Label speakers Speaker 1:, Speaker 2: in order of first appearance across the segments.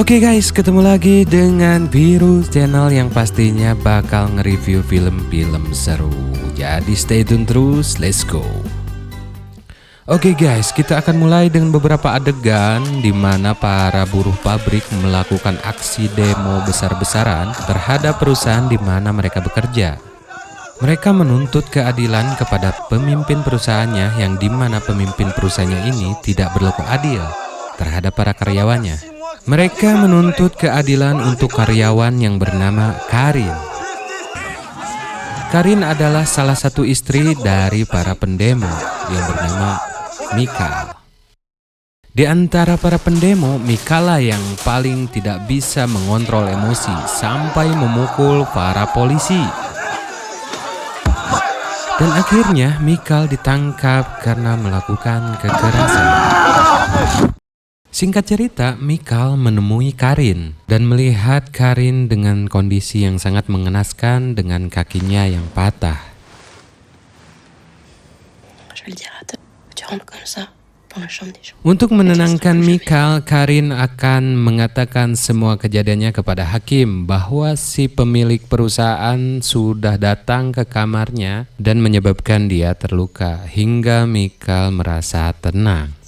Speaker 1: Oke guys, ketemu lagi dengan Virus Channel yang pastinya bakal nge-review film-film seru. Jadi stay tune terus, let's go. Oke guys, kita akan mulai dengan beberapa adegan di mana para buruh pabrik melakukan aksi demo besar-besaran terhadap perusahaan di mana mereka bekerja. Mereka menuntut keadilan kepada pemimpin perusahaannya yang di mana pemimpin perusahaannya ini tidak berlaku adil terhadap para karyawannya. Mereka menuntut keadilan untuk karyawan yang bernama Karin. Karin adalah salah satu istri dari para pendemo yang bernama Mikal. Di antara para pendemo, Mikal lah yang paling tidak bisa mengontrol emosi sampai memukul para polisi. Dan akhirnya Mikal ditangkap karena melakukan kekerasan. Singkat cerita, Mikal menemui Karin dan melihat Karin dengan kondisi yang sangat mengenaskan dengan kakinya yang patah. Untuk menenangkan Mikal, Karin akan mengatakan semua kejadiannya kepada hakim bahwa si pemilik perusahaan sudah datang ke kamarnya dan menyebabkan dia terluka hingga Mikal merasa tenang.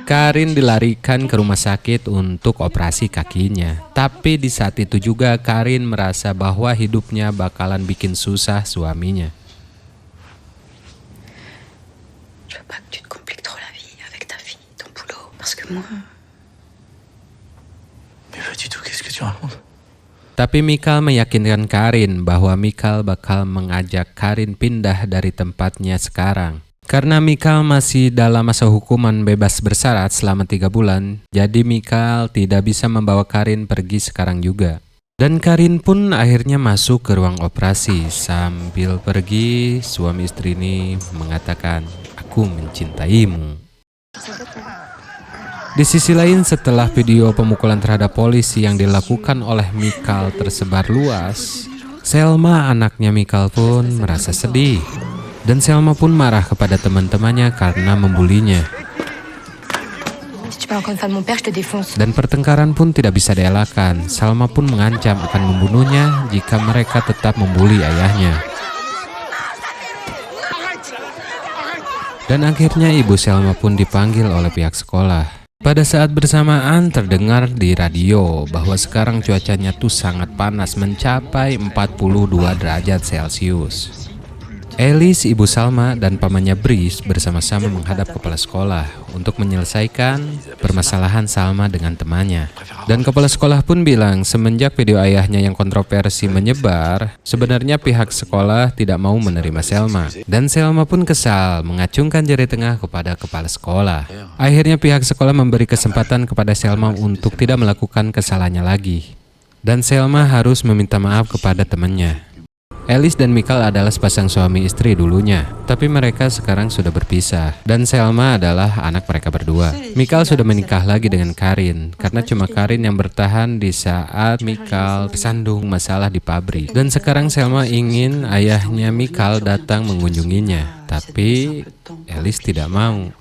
Speaker 1: Karin dilarikan ke rumah sakit untuk operasi kakinya. Tapi di saat itu juga Karin merasa bahwa hidupnya bakalan bikin susah suaminya. Tapi Mikal meyakinkan Karin bahwa Mikal bakal mengajak Karin pindah dari tempatnya sekarang. Karena Mikal masih dalam masa hukuman bebas bersyarat selama 3 bulan, jadi Mikal tidak bisa membawa Karin pergi sekarang juga. Dan Karin pun akhirnya masuk ke ruang operasi. Sambil pergi, suami istri ini mengatakan, "Aku mencintaimu." Di sisi lain, setelah video pemukulan terhadap polisi yang dilakukan oleh Mikal tersebar luas, Selma, anaknya Mikal pun merasa sedih. Dan Selma pun marah kepada teman-temannya karena membulinya. Dan pertengkaran pun tidak bisa dielakkan. Selma pun mengancam akan membunuhnya jika mereka tetap membuli ayahnya. Dan akhirnya ibu Selma pun dipanggil oleh pihak sekolah. Pada saat bersamaan terdengar di radio bahwa sekarang cuacanya tuh sangat panas, mencapai 42 derajat Celcius. Alice, ibu Salma, dan pamannya Brice bersama-sama menghadap kepala sekolah untuk menyelesaikan permasalahan Salma dengan temannya. Dan kepala sekolah pun bilang semenjak video ayahnya yang kontroversi menyebar, sebenarnya pihak sekolah tidak mau menerima Selma. Dan Selma pun kesal, mengacungkan jari tengah kepada kepala sekolah. Akhirnya pihak sekolah memberi kesempatan kepada Selma untuk tidak melakukan kesalahannya lagi. Dan Selma harus meminta maaf kepada temannya. Alice dan Mikal adalah sepasang suami istri dulunya, tapi mereka sekarang sudah berpisah. Dan Selma adalah anak mereka berdua. Mikal sudah menikah lagi dengan Karin, karena cuma Karin yang bertahan di saat Mikal tersandung masalah di pabrik. Dan sekarang Selma ingin ayahnya Mikal datang mengunjunginya, tapi Alice tidak mau.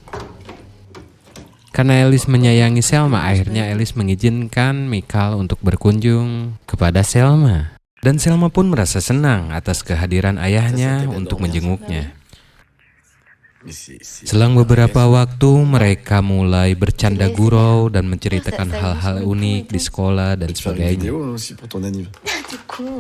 Speaker 1: Karena Alice menyayangi Selma, akhirnya Alice mengizinkan Mikal untuk berkunjung kepada Selma. Dan Selma pun merasa senang atas kehadiran ayahnya untuk menjenguknya. Selang beberapa waktu, mereka mulai bercanda gurau dan menceritakan hal-hal unik di sekolah dan sebagainya.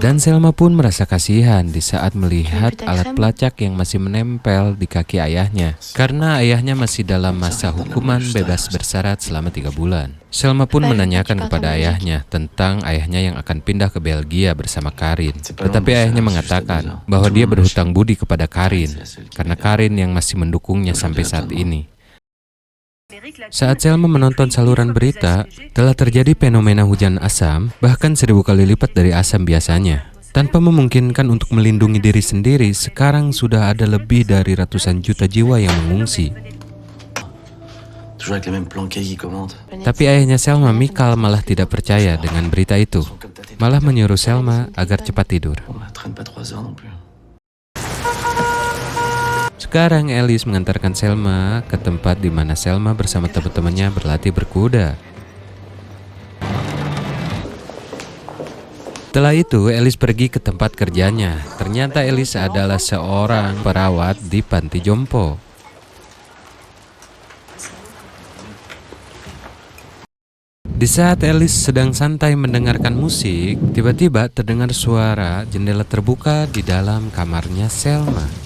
Speaker 1: Dan Selma pun merasa kasihan di saat melihat alat pelacak yang masih menempel di kaki ayahnya, karena ayahnya masih dalam masa hukuman bebas bersyarat selama 3 bulan. Selma pun menanyakan kepada ayahnya tentang ayahnya yang akan pindah ke Belgia bersama Karin. Tetapi ayahnya mengatakan bahwa dia berhutang budi kepada Karin, karena Karin yang masih mendukungnya sampai saat ini. Saat Selma menonton saluran berita, telah terjadi fenomena hujan asam, bahkan 1000 kali lipat dari asam biasanya. Tanpa memungkinkan untuk melindungi diri sendiri, sekarang sudah ada lebih dari ratusan juta jiwa yang mengungsi. Tapi ayahnya Selma, Mikal, malah tidak percaya dengan berita itu. Malah menyuruh Selma agar cepat tidur. Sekarang Alice mengantarkan Selma ke tempat di mana Selma bersama teman-temannya berlatih berkuda. Setelah itu, Alice pergi ke tempat kerjanya. Ternyata Alice adalah seorang perawat di panti jompo. Di saat Alice sedang santai mendengarkan musik, tiba-tiba terdengar suara jendela terbuka di dalam kamarnya Selma.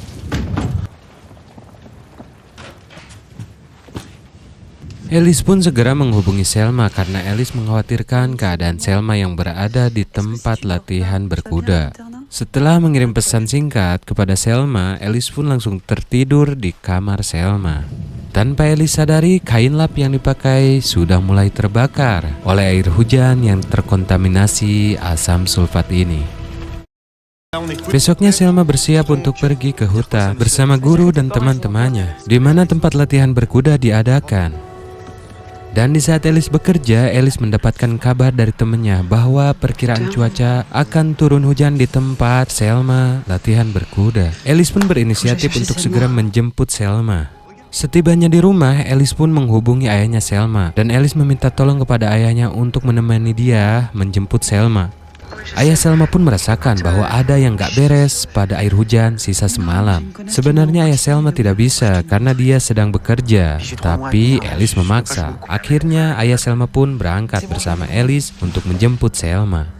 Speaker 1: Alice pun segera menghubungi Selma karena Alice mengkhawatirkan keadaan Selma yang berada di tempat latihan berkuda. Setelah mengirim pesan singkat kepada Selma, Alice pun langsung tertidur di kamar Selma. Tanpa Alice sadari, kain lap yang dipakai sudah mulai terbakar oleh air hujan yang terkontaminasi asam sulfat ini. Besoknya Selma bersiap untuk pergi ke hutan bersama guru dan teman-temannya, di mana tempat latihan berkuda diadakan. Dan di saat Alice bekerja, Alice mendapatkan kabar dari temannya bahwa perkiraan cuaca akan turun hujan di tempat Selma latihan berkuda. Alice pun berinisiatif untuk segera menjemput Selma. Setibanya di rumah, Alice pun menghubungi ayahnya Selma dan Alice meminta tolong kepada ayahnya untuk menemani dia menjemput Selma. Ayah Selma pun merasakan bahwa ada yang gak beres pada air hujan sisa semalam. Sebenarnya ayah Selma tidak bisa karena dia sedang bekerja, tapi Alice memaksa. Akhirnya ayah Selma pun berangkat bersama Alice untuk menjemput Selma.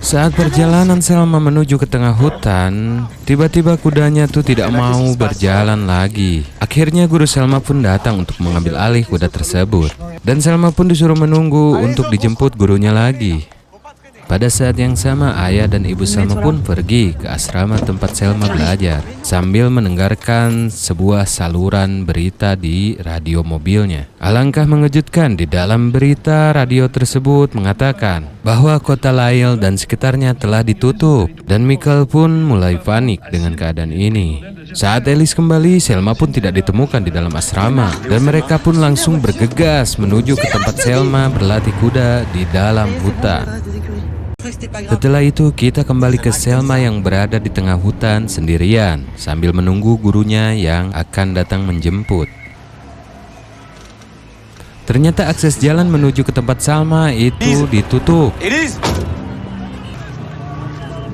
Speaker 1: Saat perjalanan Selma menuju ke tengah hutan, tiba-tiba kudanya tuh tidak mau berjalan lagi. Akhirnya guru Selma pun datang untuk mengambil alih kuda tersebut. Dan Selma pun disuruh menunggu untuk dijemput gurunya lagi. Pada saat yang sama, ayah dan ibu Selma pun pergi ke asrama tempat Selma belajar sambil mendengarkan sebuah saluran berita di radio mobilnya. Alangkah mengejutkan, di dalam berita radio tersebut mengatakan bahwa kota Lyle dan sekitarnya telah ditutup, dan Michael pun mulai panik dengan keadaan ini. Saat Alice kembali, Selma pun tidak ditemukan di dalam asrama, dan mereka pun langsung bergegas menuju ke tempat Selma berlatih kuda di dalam hutan. Setelah itu kita kembali ke Selma yang berada di tengah hutan sendirian sambil menunggu gurunya yang akan datang menjemput. Ternyata akses jalan menuju ke tempat Selma itu ditutup.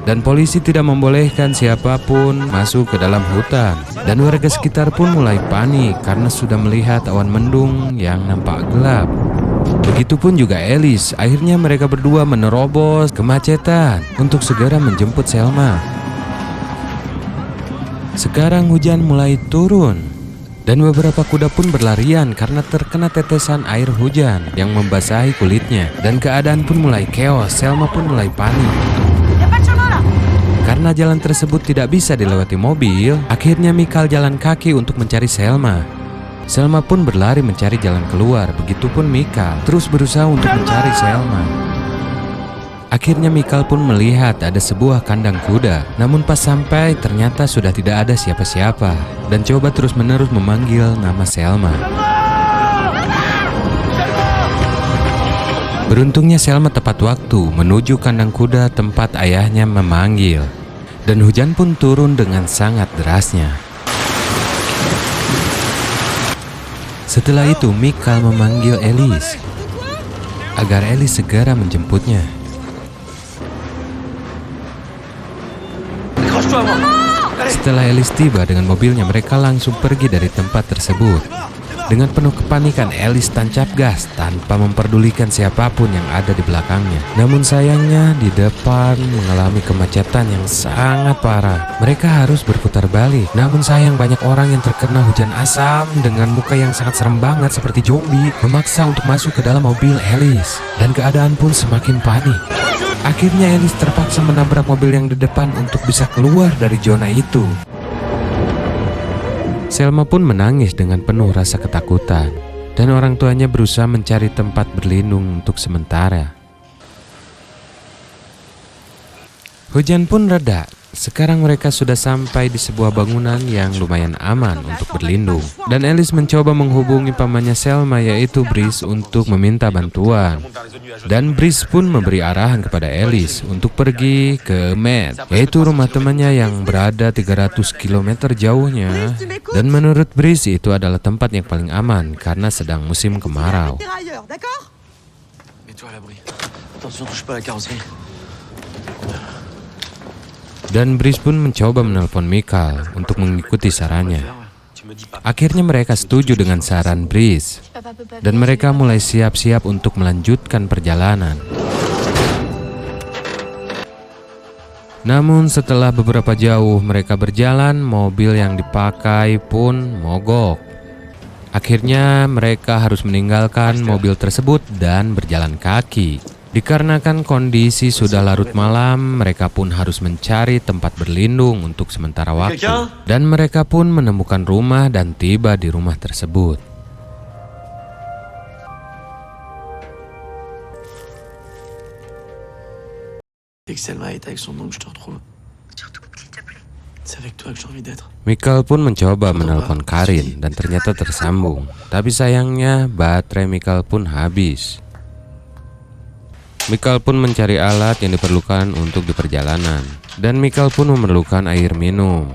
Speaker 1: Dan polisi tidak membolehkan siapapun masuk ke dalam hutan. Dan warga sekitar pun mulai panik karena sudah melihat awan mendung yang nampak gelap. Begitupun juga Alice. Akhirnya mereka berdua menerobos kemacetan untuk segera menjemput Selma. Sekarang hujan mulai turun dan beberapa kuda pun berlarian karena terkena tetesan air hujan yang membasahi kulitnya. Dan keadaan pun mulai keos. Selma pun mulai panik. Karena jalan tersebut tidak bisa dilewati mobil, akhirnya Michael jalan kaki untuk mencari Selma. Selma pun berlari mencari jalan keluar, begitupun Michael terus berusaha untuk mencari Selma. Akhirnya Michael pun melihat ada sebuah kandang kuda, namun pas sampai ternyata sudah tidak ada siapa-siapa, dan coba terus-menerus memanggil nama Selma. Beruntungnya Selma tepat waktu menuju kandang kuda tempat ayahnya memanggil, dan hujan pun turun dengan sangat derasnya. Setelah itu Michael memanggil Alice agar Alice segera menjemputnya. Setelah Alice tiba dengan mobilnya, mereka langsung pergi dari tempat tersebut. Dengan penuh kepanikan, Alice tancap gas tanpa memperdulikan siapapun yang ada di belakangnya. Namun sayangnya di depan mengalami kemacetan yang sangat parah. Mereka harus berputar balik. Namun sayang banyak orang yang terkena hujan asam dengan muka yang sangat serem banget seperti zombie memaksa untuk masuk ke dalam mobil Alice. Dan keadaan pun semakin panik. Akhirnya Alice terpaksa menabrak mobil yang di depan untuk bisa keluar dari zona itu. Selma pun menangis dengan penuh rasa ketakutan, dan orang tuanya berusaha mencari tempat berlindung untuk sementara. Hujan pun reda, Sekarang mereka sudah sampai di sebuah bangunan yang lumayan aman untuk berlindung. Dan Alice mencoba menghubungi pamannya Selma yaitu Brice untuk meminta bantuan. Dan Brice pun memberi arahan kepada Alice untuk pergi ke Matt, yaitu rumah temannya yang berada 300 km jauhnya. Dan menurut Brice itu adalah tempat yang paling aman karena sedang musim kemarau. Dan Brice pun mencoba menelpon Michael untuk mengikuti sarannya. Akhirnya mereka setuju dengan saran Brice, dan mereka mulai siap-siap untuk melanjutkan perjalanan. Namun setelah beberapa jauh mereka berjalan, mobil yang dipakai pun mogok. Akhirnya mereka harus meninggalkan mobil tersebut dan berjalan kaki. Dikarenakan kondisi sudah larut malam, mereka pun harus mencari tempat berlindung untuk sementara waktu. Dan mereka pun menemukan rumah dan tiba di rumah tersebut. Michael pun mencoba menelpon Karin dan ternyata tersambung. Tapi sayangnya baterai Michael pun habis. Michael pun mencari alat yang diperlukan untuk di perjalanan, dan Michael pun memerlukan air minum.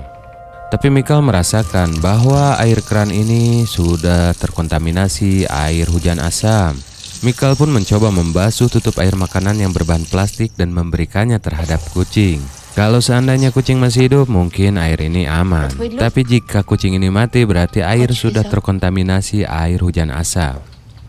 Speaker 1: Tapi Michael merasakan bahwa air keran ini sudah terkontaminasi air hujan asam. Michael pun mencoba membasuh tutup air makanan yang berbahan plastik dan memberikannya terhadap kucing. Kalau seandainya kucing masih hidup, mungkin air ini aman. Tapi jika kucing ini mati, berarti air sudah terkontaminasi air hujan asam.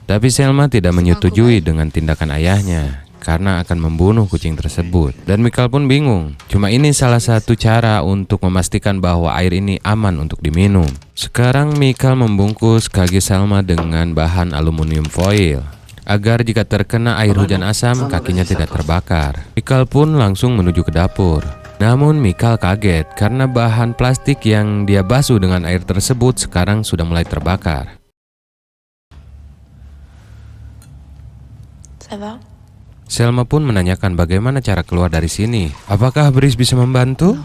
Speaker 1: Tapi Selma tidak menyetujui dengan tindakan ayahnya karena akan membunuh kucing tersebut. Dan Michael pun bingung. Cuma ini salah satu cara untuk memastikan bahwa air ini aman untuk diminum. Sekarang Michael membungkus kaki Selma dengan bahan aluminium foil agar jika terkena air hujan asam kakinya tidak terbakar. Michael pun langsung menuju ke dapur. Namun Michael kaget karena bahan plastik yang dia basuh dengan air tersebut sekarang sudah mulai terbakar. Selma pun menanyakan bagaimana cara keluar dari sini. Apakah Brice bisa membantu?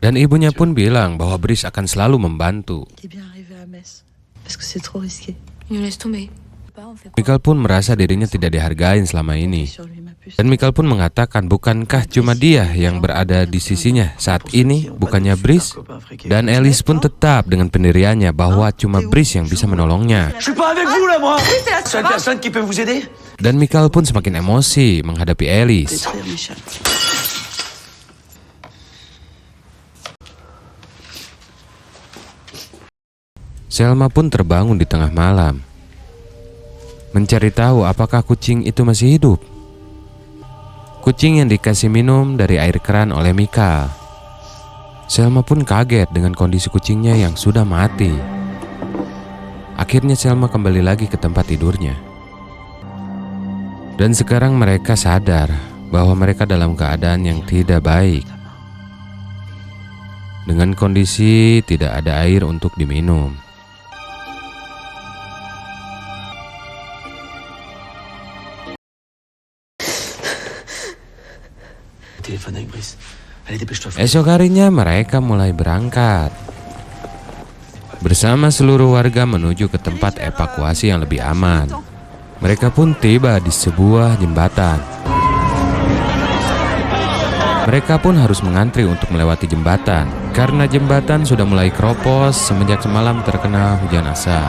Speaker 1: Dan ibunya pun bilang bahwa Brice akan selalu membantu. Michael pun merasa dirinya tidak dihargain selama ini. Dan Michael pun mengatakan bukankah cuma dia yang berada di sisinya saat ini, bukannya Brice? Dan Alice pun tetap dengan pendiriannya bahwa cuma Brice yang bisa menolongnya. Dan Michael pun semakin emosi menghadapi Alice. Selma pun terbangun di tengah malam, mencari tahu apakah kucing itu masih hidup. Kucing yang dikasih minum dari air keran oleh Michael. Selma pun kaget dengan kondisi kucingnya yang sudah mati. Akhirnya Selma kembali lagi ke tempat tidurnya. Dan sekarang mereka sadar bahwa mereka dalam keadaan yang tidak baik. Dengan kondisi tidak ada air untuk diminum. Esok harinya mereka mulai berangkat bersama seluruh warga menuju ke tempat evakuasi yang lebih aman. Mereka pun tiba di sebuah jembatan. Mereka pun harus mengantri untuk melewati jembatan karena jembatan sudah mulai keropos semenjak semalam terkena hujan asam.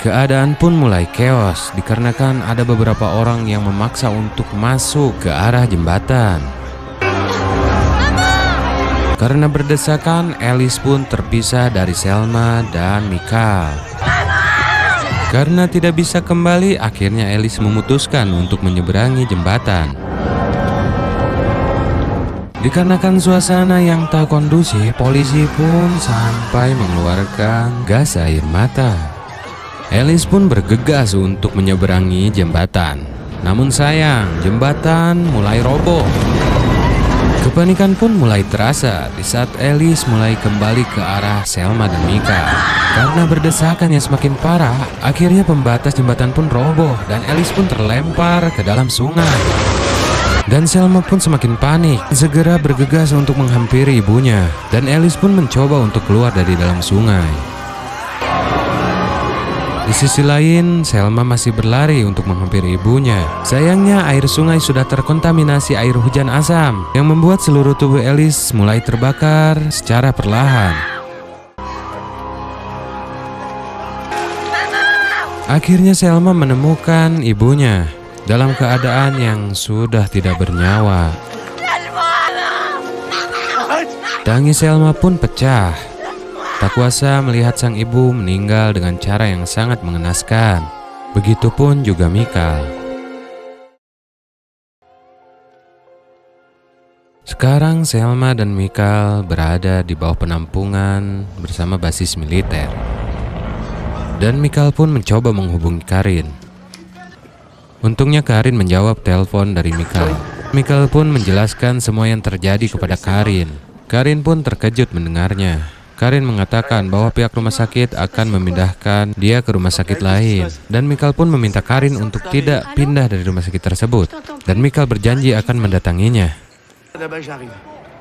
Speaker 1: Keadaan pun mulai chaos dikarenakan ada beberapa orang yang memaksa untuk masuk ke arah jembatan. Karena berdesakan, Alice pun terpisah dari Selma dan Michael. Karena tidak bisa kembali, akhirnya Alice memutuskan untuk menyeberangi jembatan. Dikarenakan suasana yang tak kondusif, polisi pun sampai mengeluarkan gas air mata. Alice pun bergegas untuk menyeberangi jembatan. Namun sayang, jembatan mulai roboh. Kepanikan pun mulai terasa di saat Alice mulai kembali ke arah Selma dan Michael. Karena berdesakan yang semakin parah, akhirnya pembatas jembatan pun roboh dan Alice pun terlempar ke dalam sungai. Dan Selma pun semakin panik, segera bergegas untuk menghampiri ibunya. Dan Alice pun mencoba untuk keluar dari dalam sungai. Di sisi lain, Selma masih berlari untuk menghampiri ibunya. Sayangnya air sungai sudah terkontaminasi air hujan asam, yang membuat seluruh tubuh Alice mulai terbakar secara perlahan. Akhirnya Selma menemukan ibunya dalam keadaan yang sudah tidak bernyawa. Tangis Selma pun pecah. Tak kuasa melihat sang ibu meninggal dengan cara yang sangat mengenaskan. Begitupun juga Michael. Sekarang Selma dan Michael berada di bawah penampungan bersama basis militer. Dan Michael pun mencoba menghubungi Karin. Untungnya Karin menjawab telepon dari Michael. Michael pun menjelaskan semua yang terjadi kepada Karin. Karin pun terkejut mendengarnya. Karin mengatakan bahwa pihak rumah sakit akan memindahkan dia ke rumah sakit lain. Dan Michael pun meminta Karin untuk tidak pindah dari rumah sakit tersebut. Dan Michael berjanji akan mendatanginya.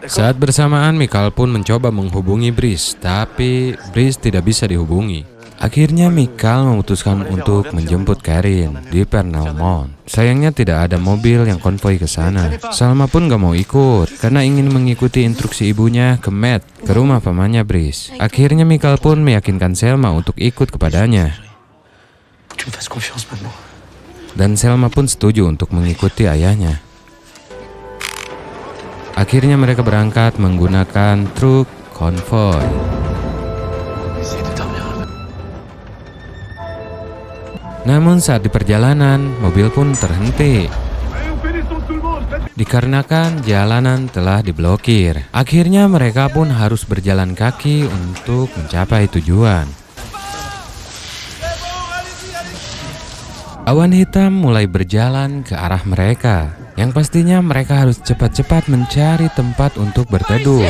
Speaker 1: Saat bersamaan Michael pun mencoba menghubungi Brice, tapi Brice tidak bisa dihubungi. Akhirnya Michael memutuskan untuk menjemput Karin di Pernalmont. Sayangnya tidak ada mobil yang konvoi ke sana. Selma pun gak mau ikut karena ingin mengikuti instruksi ibunya ke Matt, ke rumah pamannya Brice. Akhirnya Michael pun meyakinkan Selma untuk ikut kepadanya. Dan Selma pun setuju untuk mengikuti ayahnya. Akhirnya mereka berangkat menggunakan truk konvoi. Namun saat di perjalanan, mobil pun terhenti. Dikarenakan jalanan telah diblokir. Akhirnya mereka pun harus berjalan kaki untuk mencapai tujuan. Awan hitam mulai berjalan ke arah mereka. Yang pastinya mereka harus cepat-cepat mencari tempat untuk berteduh.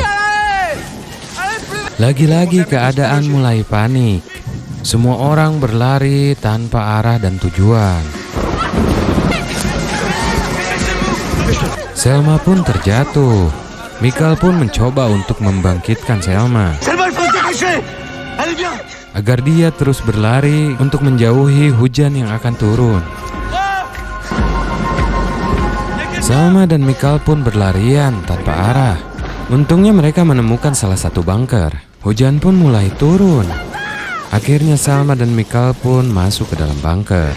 Speaker 1: Lagi-lagi keadaan mulai panik. Semua orang berlari tanpa arah dan tujuan. Selma pun terjatuh. Michael pun mencoba untuk membangkitkan Selma agar dia terus berlari untuk menjauhi hujan yang akan turun. Selma dan Michael pun berlarian tanpa arah. Untungnya mereka menemukan salah satu bunker. Hujan pun mulai turun. Akhirnya Selma dan Michael pun masuk ke dalam bunker.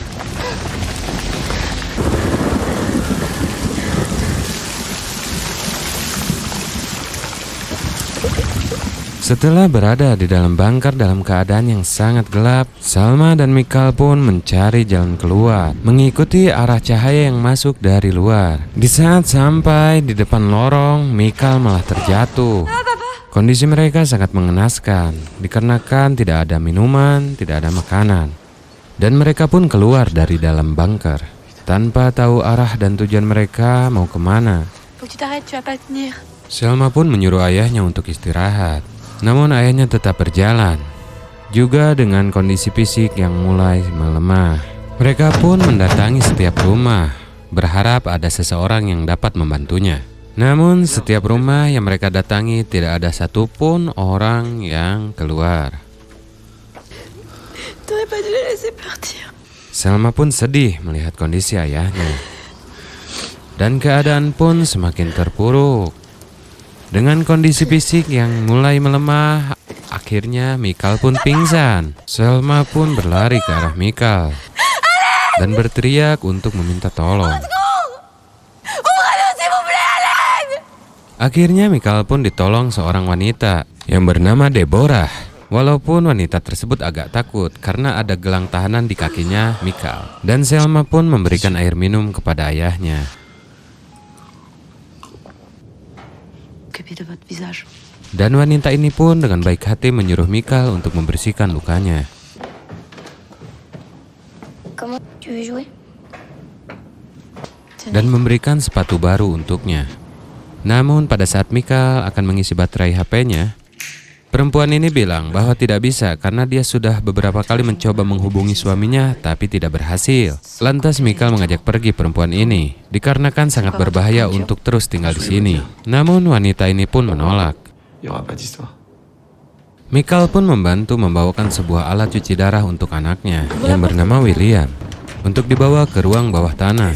Speaker 1: Setelah berada di dalam bunker dalam keadaan yang sangat gelap, Selma dan Michael pun mencari jalan keluar, mengikuti arah cahaya yang masuk dari luar. Di saat sampai di depan lorong, Michael malah terjatuh. Kondisi mereka sangat mengenaskan, dikarenakan tidak ada minuman, tidak ada makanan. Dan mereka pun keluar dari dalam bunker, tanpa tahu arah dan tujuan mereka mau kemana. Selma pun menyuruh ayahnya untuk istirahat. Namun ayahnya tetap berjalan, juga dengan kondisi fisik yang mulai melemah. Mereka pun mendatangi setiap rumah, berharap ada seseorang yang dapat membantunya. Namun setiap rumah yang mereka datangi tidak ada satupun orang yang keluar. Selma pun sedih melihat kondisi ayahnya. Dan keadaan pun semakin terpuruk. Dengan kondisi fisik yang mulai melemah, akhirnya Michael pun pingsan. Selma pun berlari ke arah Michael dan berteriak untuk meminta tolong. Akhirnya Michael pun ditolong seorang wanita yang bernama Deborah. Walaupun wanita tersebut agak takut karena ada gelang tahanan di kakinya Michael. Dan Selma pun memberikan air minum kepada ayahnya. Dan wanita ini pun dengan baik hati menyuruh Michael untuk membersihkan lukanya. Dan memberikan sepatu baru untuknya. Namun pada saat Michael akan mengisi baterai HP-nya, Perempuan ini bilang bahwa tidak bisa karena dia sudah beberapa kali mencoba menghubungi suaminya tapi tidak berhasil. Lantas Mikal mengajak pergi perempuan ini dikarenakan sangat berbahaya untuk terus tinggal di sini. Namun wanita ini pun menolak. Mikal pun membantu membawakan sebuah alat cuci darah untuk anaknya yang bernama William untuk dibawa ke ruang bawah tanah.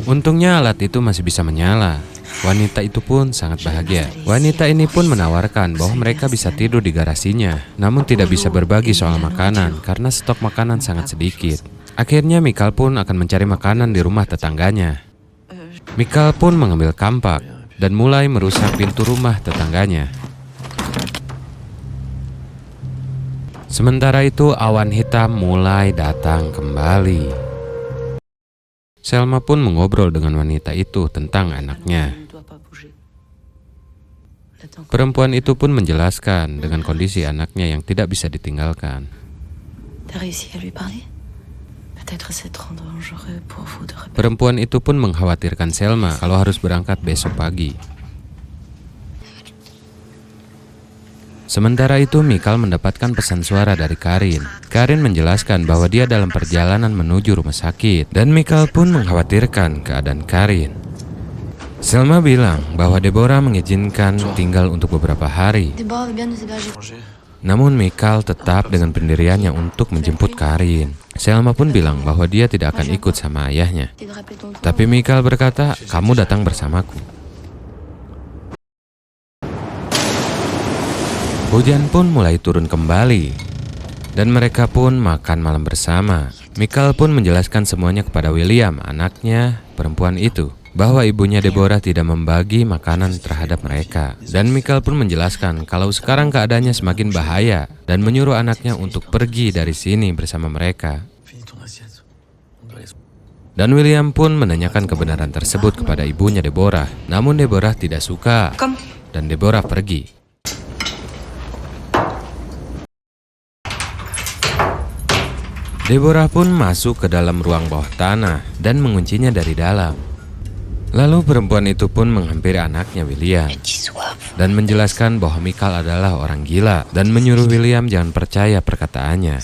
Speaker 1: Untungnya alat itu masih bisa menyala. Wanita itu pun sangat bahagia. Wanita ini pun menawarkan bahwa mereka bisa tidur di garasinya, namun tidak bisa berbagi soal makanan karena stok makanan sangat sedikit. Akhirnya Mikal pun akan mencari makanan di rumah tetangganya. Mikal pun mengambil kampak dan mulai merusak pintu rumah tetangganya. Sementara itu awan hitam mulai datang kembali. Selma pun mengobrol dengan wanita itu tentang anaknya. Perempuan itu pun menjelaskan dengan kondisi anaknya yang tidak bisa ditinggalkan. Perempuan itu pun mengkhawatirkan Selma kalau harus berangkat besok pagi. Sementara itu Mikal mendapatkan pesan suara dari Karin. Karin menjelaskan bahwa dia dalam perjalanan menuju rumah sakit dan Mikal pun mengkhawatirkan keadaan Karin. Selma bilang bahwa Deborah mengizinkan tinggal untuk beberapa hari. Namun Mikal tetap dengan pendiriannya untuk menjemput Karin. Selma pun bilang bahwa dia tidak akan ikut sama ayahnya. Tapi Mikal berkata, "Kamu datang bersamaku." Hujan pun mulai turun kembali dan mereka pun makan malam bersama. Mikal pun menjelaskan semuanya kepada William, anaknya perempuan itu, bahwa ibunya Deborah tidak membagi makanan terhadap mereka. Dan Mikal pun menjelaskan kalau sekarang keadaannya semakin bahaya dan menyuruh anaknya untuk pergi dari sini bersama mereka. Dan William pun menanyakan kebenaran tersebut kepada ibunya Deborah. Namun Deborah tidak suka dan Deborah pergi. Deborah pun masuk ke dalam ruang bawah tanah dan menguncinya dari dalam. Lalu perempuan itu pun menghampiri anaknya William dan menjelaskan bahwa Mikal adalah orang gila dan menyuruh William jangan percaya perkataannya.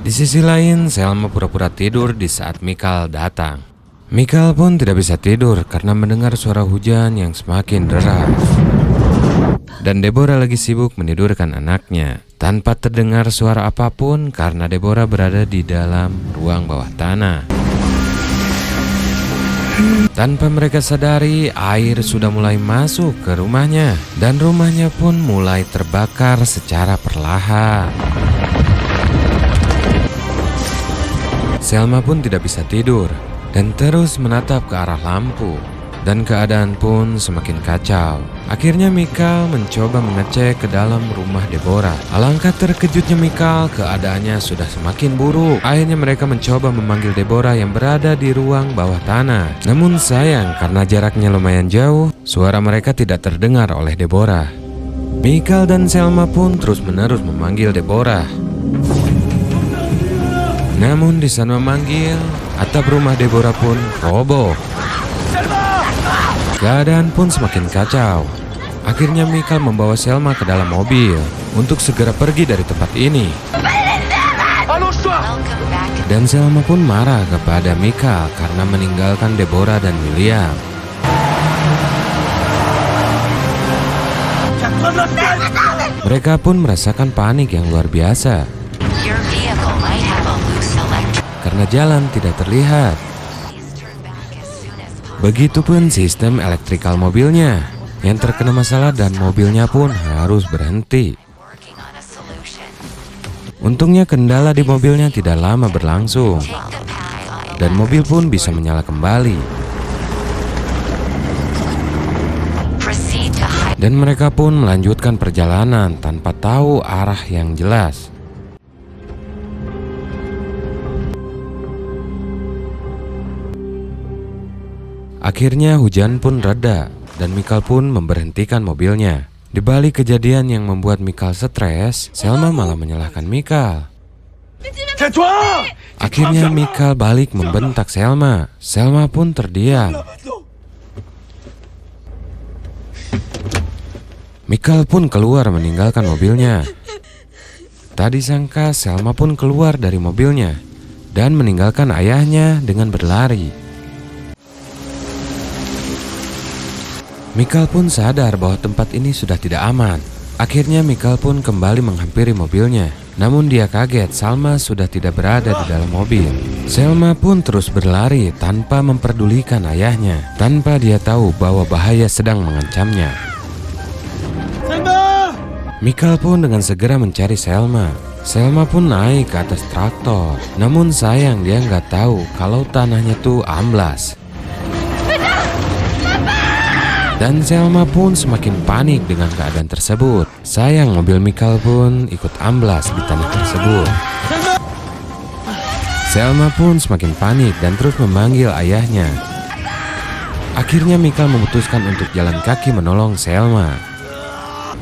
Speaker 1: Di sisi lain, Selma pura-pura tidur di saat Mikal datang. Mikal pun tidak bisa tidur karena mendengar suara hujan yang semakin deras. Dan Deborah lagi sibuk menidurkan anaknya tanpa terdengar suara apapun karena Deborah berada di dalam ruang bawah tanah. Tanpa mereka sadari, air sudah mulai masuk ke rumahnya dan rumahnya pun mulai terbakar secara perlahan. Selma pun tidak bisa tidur dan terus menatap ke arah lampu. Dan keadaan pun semakin kacau. Akhirnya Mikal mencoba mengecek ke dalam rumah Deborah. Alangkah terkejutnya Mikal, keadaannya sudah semakin buruk. Akhirnya mereka mencoba memanggil Deborah yang berada di ruang bawah tanah. Namun sayang, karena jaraknya lumayan jauh, suara mereka tidak terdengar oleh Deborah. Mikal dan Selma pun terus-menerus memanggil Deborah. Namun di sana memanggil, atap rumah Deborah pun roboh. Keadaan pun semakin kacau. Akhirnya Mikal membawa Selma ke dalam mobil untuk segera pergi dari tempat ini. Dan Selma pun marah kepada Mikal karena meninggalkan Deborah dan William. Mereka pun merasakan panik yang luar biasa karena jalan tidak terlihat. Begitupun sistem elektrikal mobilnya yang terkena masalah dan mobilnya pun harus berhenti. Untungnya kendala di mobilnya tidak lama berlangsung dan mobil pun bisa menyala kembali. Dan mereka pun melanjutkan perjalanan tanpa tahu arah yang jelas. Akhirnya hujan pun reda dan Mikal pun memberhentikan mobilnya. Di balik kejadian yang membuat Mikal stres, Selma malah menyalahkan Mikal. Akhirnya Mikal balik membentak Selma. Selma pun terdiam. Mikal pun keluar meninggalkan mobilnya. Tak disangka Selma pun keluar dari mobilnya dan meninggalkan ayahnya dengan berlari. Mikal pun sadar bahwa tempat ini sudah tidak aman. Akhirnya Mikal pun kembali menghampiri mobilnya. Namun dia kaget Selma sudah tidak berada di dalam mobil. Selma pun terus berlari tanpa memperdulikan ayahnya, tanpa dia tahu bahwa bahaya sedang mengancamnya. Mikal pun dengan segera mencari Selma. Selma pun naik ke atas traktor. Namun sayang dia nggak tahu kalau tanahnya tuh amblas. Dan Selma pun semakin panik dengan keadaan tersebut. Sayang mobil Mikal pun ikut amblas di tanah tersebut. Selma pun semakin panik dan terus memanggil ayahnya. Akhirnya Mikal memutuskan untuk jalan kaki menolong Selma.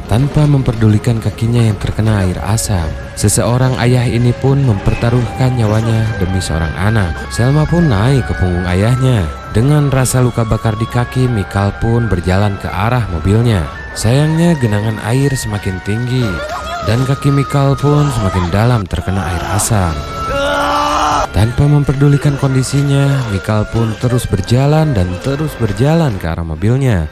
Speaker 1: Tanpa memperdulikan kakinya yang terkena air asam, seseorang ayah ini pun mempertaruhkan nyawanya demi seorang anak. Selma pun naik ke punggung ayahnya. Dengan rasa luka bakar di kaki, Mikal pun berjalan ke arah mobilnya. Sayangnya genangan air semakin tinggi dan kaki Mikal pun semakin dalam terkena air asam. Tanpa memperdulikan kondisinya, Mikal pun terus berjalan dan terus berjalan ke arah mobilnya.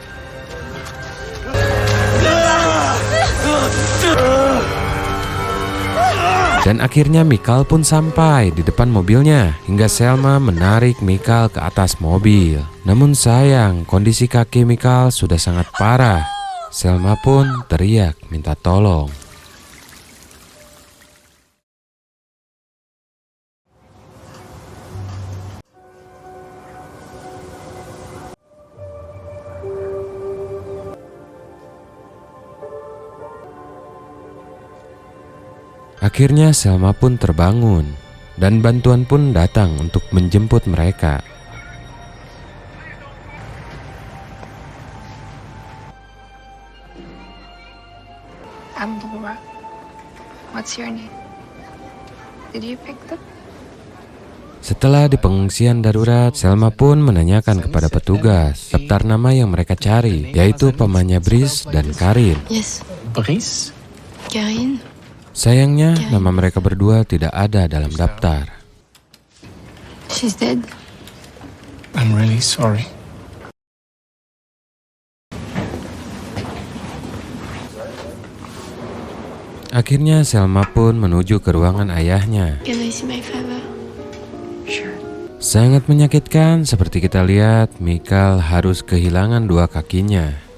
Speaker 1: Dan akhirnya Mikal pun sampai di depan mobilnya hingga Selma menarik Mikal ke atas mobil. Namun sayang, kondisi kaki Mikal sudah sangat parah. Selma pun teriak minta tolong. Akhirnya Selma pun terbangun dan bantuan pun datang untuk menjemput mereka.
Speaker 2: I'm Laura. What's your name? Did you pick them?
Speaker 1: Setelah di pengungsian darurat, Selma pun menanyakan kepada petugas daftar nama yang mereka cari, yaitu pamannya Brice dan Karin.
Speaker 2: Yes.
Speaker 3: Brice?
Speaker 2: Karine?
Speaker 1: Sayangnya, nama mereka berdua tidak ada dalam daftar.
Speaker 2: She's dead.
Speaker 3: I'm really sorry.
Speaker 1: Akhirnya Selma pun menuju ke ruangan ayahnya.
Speaker 2: Can I see my father? Sure.
Speaker 1: Sangat menyakitkan, seperti kita lihat, Mikal harus kehilangan dua kakinya.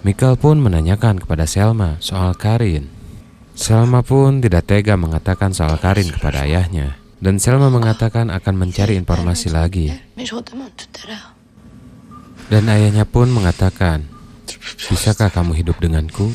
Speaker 1: Mikal pun menanyakan kepada Selma soal Karin. Selma pun tidak tega mengatakan soal Karin kepada ayahnya. Dan Selma mengatakan akan mencari informasi lagi. Dan ayahnya pun mengatakan, "Bisakah kamu hidup denganku?"